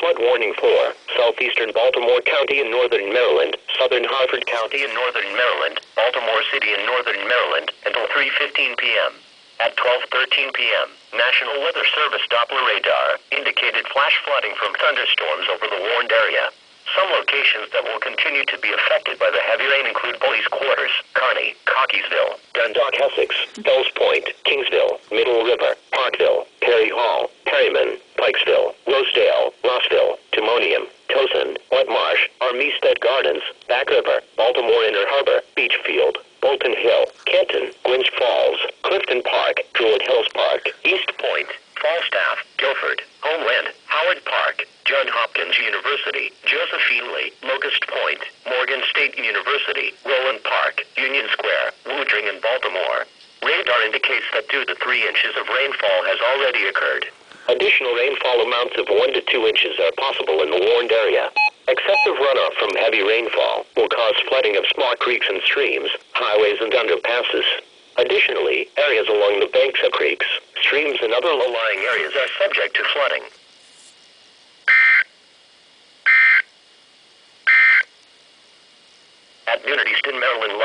flood warning for southeastern Baltimore County in northern Maryland, southern Harford County in northern Maryland, Baltimore City in northern Maryland, until 3:15 p.m. At 12:13 p.m., National Weather Service Doppler radar indicated flash flooding from thunderstorms over the warned area. Some locations that will continue to be affected by the heavy rain include Police Quarters, Kearney, Cockeysville, Dundalk, Essex, Fells Point, Kingsville, Middle River, Parkville, Perry Hall, Perryman, Pikesville, Rosedale, Rossville, Timonium, Towson, Whitemarsh, Armistead Gardens, Back River, Baltimore Inner Harbor, Beachfield, Bolton Hill, Kenton, Gwynch Falls, Clifton Park, Druid Hills Park, East Point, Falstaff, Guilford, Homeland, Howard Park, Johns Hopkins University, Josephine Lee, Locust Point, Morgan State University, Roland Park, Union Square, Woodring, and Baltimore. Radar indicates that 2 to 3 inches of rainfall has already occurred. Additional rainfall amounts of 1 to 2 inches are possible in the warned area. Excessive runoff from heavy rainfall will cause flooding of small creeks and streams, highways, and underpasses. Additionally, areas along the banks of creeks, streams, and other low-lying areas are subject to flooding. At noon at Easton, Maryland.